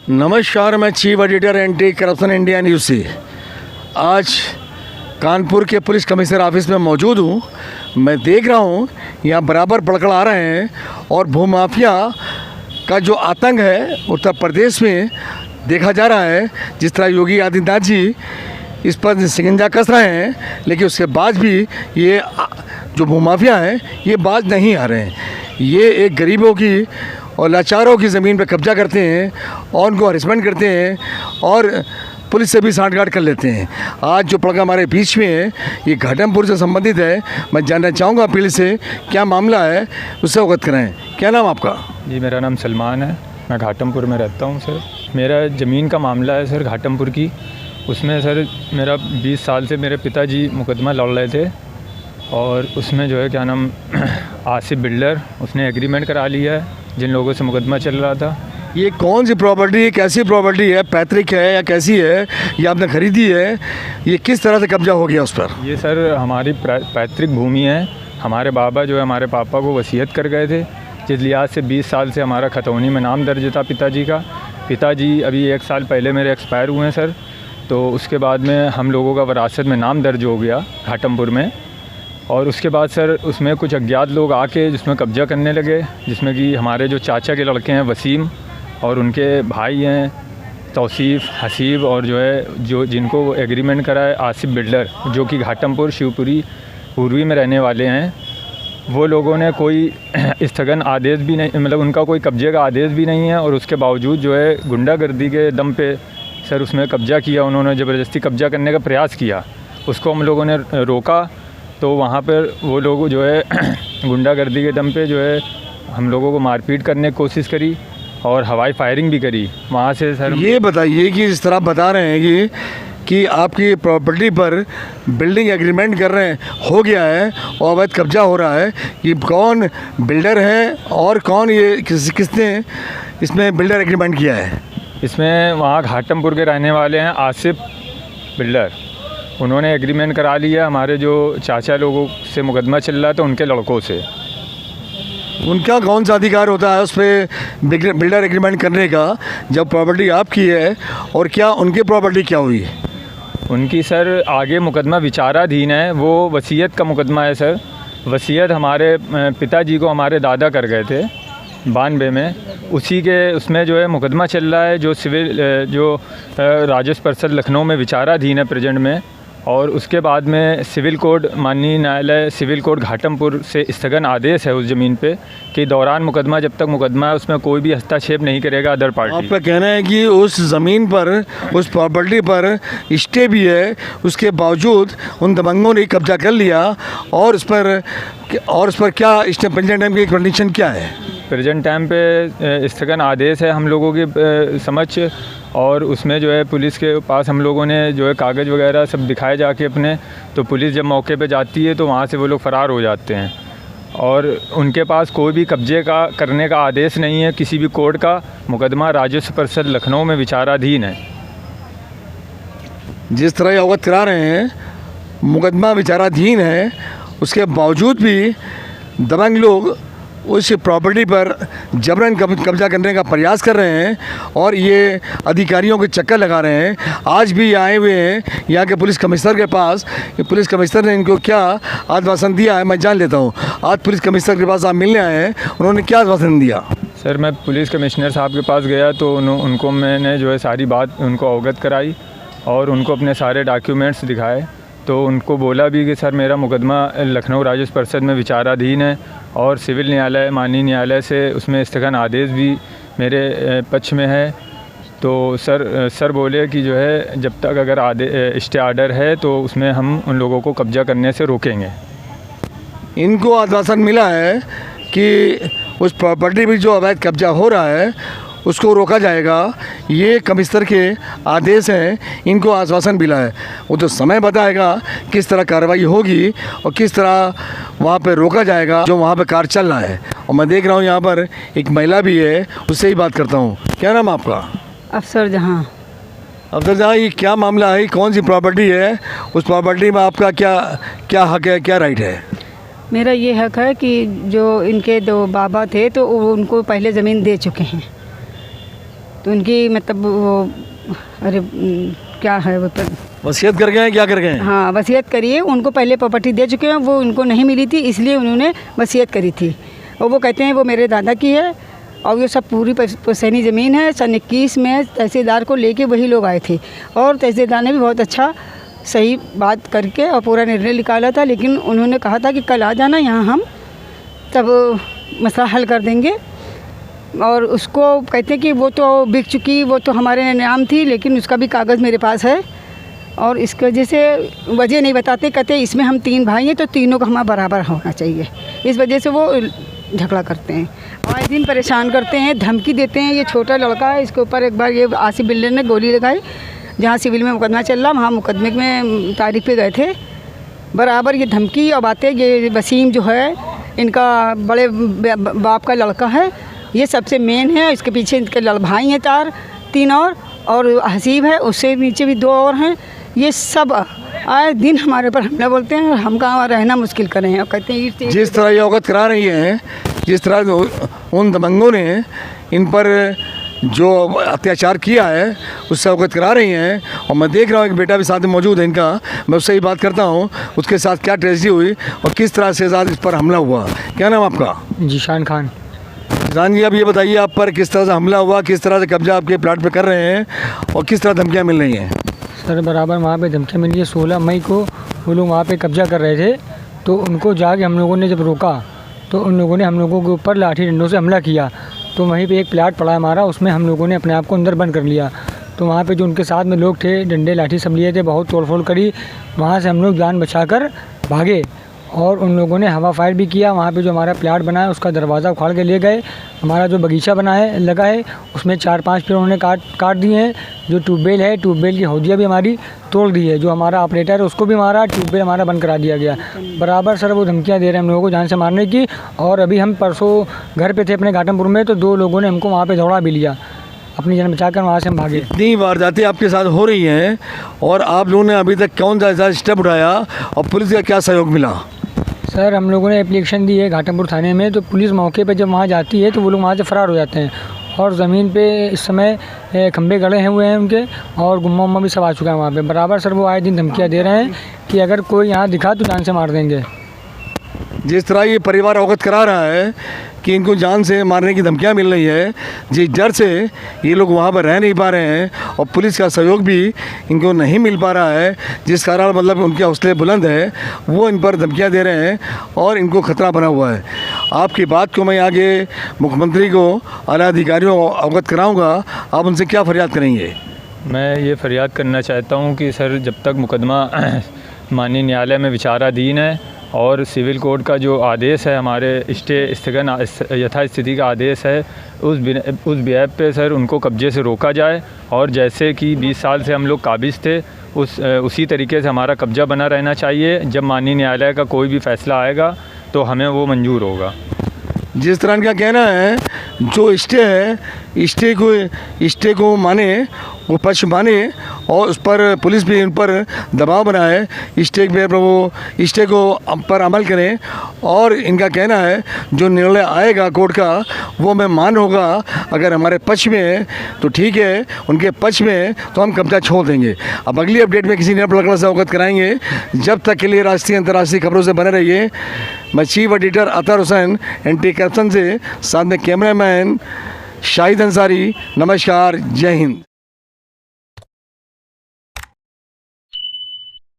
नमस्कार, मैं chief editor anti corruption India news से आज कानपुर के पुलिस कमिश्नर ऑफिस में मौजूद हूँ। मैं देख रहा हूँ यहाँ बराबर पड़कड़ आ रहे हैं और भूमाफिया का जो आतंक है उत्तर प्रदेश में देखा जा रहा है। जिस तरह योगी आदित्यनाथ जी इस पर शिकंजा कस रहे हैं, लेकिन उसके बाद भी ये जो भूमाफिया हैं ये बाज नहीं आ रहे हैं। ये एक गरीबों की और लाचारों की ज़मीन पर कब्जा करते हैं और उनको हरेसमेंट करते हैं और पुलिस से भी सांठगांठ कर लेते हैं। आज जो पड़का हमारे बीच में है ये घाटमपुर से संबंधित है। मैं जानना चाहूँगा पुलिस से क्या मामला है, उससे अवगत कराएं। क्या नाम आपका? जी, मेरा नाम सलमान है। मैं घाटमपुर में रहता हूँ सर। मेरा ज़मीन का मामला है सर घाटमपुर की। उसमें सर मेरा 20 साल से मेरे पिताजी मुकदमा लड़ रहे थे और उसमें जो है क्या नाम आसिफ बिल्डर उसने एग्रीमेंट करा लिया है जिन लोगों से मुकदमा चल रहा था। ये कौन सी प्रॉपर्टी है, कैसी प्रॉपर्टी है, पैतृक है या कैसी है, ये आपने ख़रीदी है? ये किस तरह से कब्जा हो गया उस पर? ये सर हमारी पैतृक भूमि है। हमारे बाबा जो है हमारे पापा को वसीयत कर गए थे, जिस लिहाज से 20 साल से हमारा खतौनी में नाम दर्ज था पिताजी का। पिताजी अभी 1 साल पहले मेरे एक्सपायर हुए हैं सर। तो उसके बाद में हम लोगों का विरासत में नाम दर्ज हो गया घाटमपुर में। और उसके बाद सर उसमें कुछ अज्ञात लोग आके जिसमें कब्जा करने लगे, जिसमें कि हमारे जो चाचा के लड़के हैं वसीम और उनके भाई हैं तौसीफ़, हसीब और जो है जिनको एग्रीमेंट करा है आसिफ बिल्डर, जो कि घाटमपुर शिवपुरी पूर्वी में रहने वाले हैं। वो लोगों ने कोई स्थगन आदेश भी नहीं, मतलब उनका कोई कब्जे का आदेश भी नहीं है और उसके बावजूद जो है गुंडागर्दी के दम पे सर उसमें कब्जा किया। उन्होंने ज़बरदस्ती कब्जा करने का प्रयास किया, उसको हम लोगों ने रोका। तो वहाँ पर वो लोग जो है गुंडागर्दी के दम पे जो है हम लोगों को मारपीट करने की कोशिश करी और हवाई फायरिंग भी करी वहाँ से सर। ये बताइए कि जिस तरह आप बता रहे हैं कि आपकी प्रॉपर्टी पर बिल्डिंग एग्रीमेंट कर रहे हैं, हो गया है और अवैध कब्जा हो रहा है, ये कौन बिल्डर है और कौन ये किसने इसमें बिल्डर एग्रीमेंट किया है? इसमें वहाँ घाटमपुर के रहने वाले हैं आसिफ बिल्डर। उन्होंने एग्रीमेंट करा लिया हमारे जो चाचा लोगों से मुकदमा चल रहा था उनके लड़कों से। उनका कौन सा अधिकार होता है उस पर बिल्डर एग्रीमेंट करने का जब प्रॉपर्टी आपकी है? और क्या उनकी प्रॉपर्टी क्या हुई? उनकी सर आगे मुकदमा विचाराधीन है। वो वसीयत का मुकदमा है सर। वसीयत हमारे पिताजी को हमारे दादा कर गए थे 92 में। उसी के उसमें जो है मुकदमा चल रहा है जो सिविल जो राजस्व परिषद लखनऊ में विचाराधीन है प्रेजेंट में। और उसके बाद में सिविल कोर्ट माननीय न्यायालय सिविल कोर्ट घाटमपुर से स्थगन आदेश है उस ज़मीन पे कि दौरान मुकदमा जब तक मुकदमा है उसमें कोई भी हस्तक्षेप नहीं करेगा अदर पार्टी। आपका कहना है कि उस ज़मीन पर उस प्रॉपर्टी पर स्टे भी है, उसके बावजूद उन दबंगों ने कब्जा कर लिया और उस पर क्या स्टे प्रेजेंट टाइम की कंडीशन क्या है? प्रेजेंट टाइम पे स्थगन आदेश है हम लोगों की समझ। और उसमें जो है पुलिस के पास हम लोगों ने जो है कागज़ वगैरह सब दिखाए जाके अपने, तो पुलिस जब मौके पे जाती है तो वहाँ से वो लोग फ़रार हो जाते हैं और उनके पास कोई भी कब्जे का करने का आदेश नहीं है किसी भी कोर्ट का। मुकदमा राजस्व परिषद लखनऊ में विचाराधीन है। जिस तरह अवगत करा रहे हैं मुकदमा विचाराधीन है, उसके बावजूद भी दबंग लोग उस प्रॉपर्टी पर जबरन कब्जा करने का प्रयास कर रहे हैं और ये अधिकारियों के चक्कर लगा रहे हैं। आज भी आए हुए हैं यहाँ के पुलिस कमिश्नर के पास। पुलिस कमिश्नर ने इनको क्या आश्वासन दिया है मैं जान लेता हूँ। आज पुलिस कमिश्नर के पास आप मिलने आए हैं, उन्होंने क्या आश्वासन दिया? सर मैं पुलिस कमिश्नर साहब के पास गया तो उनको मैंने जो है सारी बात उनको अवगत कराई और उनको अपने सारे डॉक्यूमेंट्स दिखाए। तो उनको बोला भी कि सर मेरा मुकदमा लखनऊ राजस्व परिषद में विचाराधीन है और सिविल न्यायालय माननीय न्यायालय से उसमें स्थगन आदेश भी मेरे पक्ष में है। तो सर बोले कि जो है जब तक अगर स्टे आर्डर है तो उसमें हम उन लोगों को कब्जा करने से रोकेंगे। इनको आश्वासन मिला है कि उस प्रॉपर्टी में जो अवैध कब्जा हो रहा है उसको रोका जाएगा। ये कमिश्नर के आदेश हैं, इनको आश्वासन मिला है। वो तो समय बताएगा किस तरह कार्रवाई होगी और किस तरह वहाँ पे रोका जाएगा जो वहाँ पे कार्य चल रहा है। और मैं देख रहा हूँ यहाँ पर एक महिला भी है, उससे ही बात करता हूँ। क्या नाम आपका? अफसर जहाँ। अफसर जहाँ, ये क्या मामला है, कौन सी प्रॉपर्टी है, उस प्रॉपर्टी में आपका क्या हक है, क्या राइट है? मेरा ये हक है कि जो इनके दो बाबा थे तो उनको पहले ज़मीन दे चुके हैं तो उनकी मतलब वो अरे क्या है वो वसीयत कर गए हैं, क्या कर गए हैं? हाँ वसीयत करिए, उनको पहले प्रॉपर्टी दे चुके हैं, वो उनको नहीं मिली थी इसलिए उन्होंने वसीयत करी थी। और वो कहते हैं वो मेरे दादा की है और ये सब पूरी पुश्तैनी ज़मीन है। सन 21 में तहसीलदार को लेके वही लोग आए थे और तहसीलदार ने भी बहुत अच्छा सही बात करके और पूरा निर्णय निकाला था, लेकिन उन्होंने कहा था कि कल आ जाना यहाँ, हम तब मसला हल कर देंगे। और उसको कहते हैं कि वो तो बिक चुकी, वो तो हमारे नाम थी, लेकिन उसका भी कागज़ मेरे पास है और इसकी वजह से वजह नहीं बताते, कहते इसमें हम 3 भाई हैं तो तीनों का हमारा बराबर होना चाहिए। इस वजह से वो झगड़ा करते हैं, आए दिन परेशान करते हैं, धमकी देते हैं। ये छोटा लड़का है, इसके ऊपर एक बार ये आसिफ बिल्डर ने गोली लगाई, जहाँ सिविल में मुकदमा चल रहा, वहाँ मुकदमे में तारीख पे गए थे। बराबर ये धमकी और बातें। ये वसीम जो है इनका बड़े बाप का लड़का है, ये सबसे मेन है। इसके पीछे इनके भाई हैं 3 और हसीब है, उससे नीचे भी 2 और हैं। ये सब आए दिन हमारे पर हमला बोलते हैं और हम कहाँ रहना मुश्किल कर रहे हैं। और कहते हैं जिस तरह ये अवगत करा रही हैं, जिस तरह उन दबंगों ने इन पर जो अत्याचार किया है उससे अवगत करा रही हैं। और मैं देख रहा हूँ एक बेटा भी साथ में मौजूद है इनका, मैं उससे ही बात करता हूँ उसके साथ क्या ट्रेजेडी हुई और किस तरह से साथ इस पर हमला हुआ। क्या नाम आपका? जीशान खान। जान जी, अब ये बताइए आप पर किस तरह से हमला हुआ, किस तरह से कब्जा आपके प्लाट पे कर रहे हैं और किस तरह धमकियाँ मिल रही हैं? सर बराबर वहाँ पे धमकियाँ मिली है। 16 मई को वो लोग वहाँ पे कब्जा कर रहे थे, तो उनको जाके हम लोगों ने जब रोका तो उन लोगों ने हम लोगों के ऊपर लाठी डंडों से हमला किया। तो वहीं पे एक प्लाट पड़ा हमारा, उसमें हम लोगों ने अपने आप को अंदर बंद कर लिया। तो वहाँ पे जो उनके साथ में लोग थे, डंडे लाठी सब लिए थे, बहुत तोड़फोड़ करी। वहाँ से हम लोग जान बचाकर भागे और उन लोगों ने हवा फायर भी किया। वहाँ पे जो हमारा प्लाट बना है उसका दरवाज़ा उखाड़ के ले गए। हमारा जो बगीचा बना है लगा है उसमें 4-5 पेड़ उन्होंने काट दिए हैं। जो ट्यूबवेल है, ट्यूबवेल की हौदियाँ भी हमारी तोड़ दी है। जो हमारा ऑपरेटर है उसको भी मारा, ट्यूबवेल हमारा बंद करा दिया गया। बराबर सर वो धमकियाँ दे रहे हैं हम लोगों को जान से मारने की। और अभी हम परसों घर पे थे अपने घाटमपुर में, तो 2 लोगों ने हमको वहाँ पे दौड़ा भी लिया, अपनी जान बचाकर वहाँ से हम भागे। इतनी वारदातें आपके साथ हो रही हैं और आप लोगों ने अभी तक कौन सा स्टेप उठाया और पुलिस का क्या सहयोग मिला? सर हम लोगों ने एप्लीकेशन दी है घाटमपुर थाने में, तो पुलिस मौके पे जब वहाँ जाती है तो वो लोग वहाँ से फ़रार हो जाते हैं। और ज़मीन पे इस समय खंबे गड़े हुए हैं उनके, और गुम्मा भी सब आ चुका है वहाँ पे। बराबर सर वो आए दिन धमकियाँ दे रहे हैं कि अगर कोई यहाँ दिखा तो जान से मार देंगे। जिस तरह ये परिवार अवगत करा रहा है कि इनको जान से मारने की धमकियाँ मिल रही है, जिस डर से ये लोग वहाँ पर रह नहीं पा रहे हैं और पुलिस का सहयोग भी इनको नहीं मिल पा रहा है, जिस कारण मतलब उनके हौसले बुलंद है, वो इन पर धमकियाँ दे रहे हैं और इनको खतरा बना हुआ है। आपकी बात को मैं आगे मुख्यमंत्री को, आला अधिकारियों को अवगत कराऊँगा। आप उनसे क्या फरियाद करेंगे? मैं ये फरियाद करना चाहता हूँ कि सर जब तक मुकदमा माननीय न्यायालय में विचाराधीन है और सिविल कोर्ट का जो आदेश है, हमारे स्थगन यथास्थिति का आदेश है, उस बिहाफ पे सर उनको कब्जे से रोका जाए। और जैसे कि 20 साल से हम लोग काबिज़ थे उसी तरीके से हमारा कब्जा बना रहना चाहिए। जब माननीय न्यायालय का कोई भी फ़ैसला आएगा तो हमें वो मंजूर होगा। जिस तरह इनका कहना है, जो स्टे है स्टे को माने, वो पक्ष माने और उस पर पुलिस भी उन पर दबाव बनाए, स्टे पे वो स्टे को पर अमल करें। और इनका कहना है जो निर्णय आएगा कोर्ट का वो मैं मान होगा। अगर हमारे पक्ष में है तो ठीक है, उनके पक्ष में है तो हम कब्जा छोड़ देंगे। अब अगली अपडेट में किसी नए प्रकरण से अवगत कराएंगे। जब तक के लिए राष्ट्रीय अंतर्राष्ट्रीय खबरों से बने रहिए। मैं चीफ एडिटर अतर हुसैन, एंटी करप्शन से, साथ में कैमरामैन शाहिद अंसारी। नमस्कार, जय हिंद।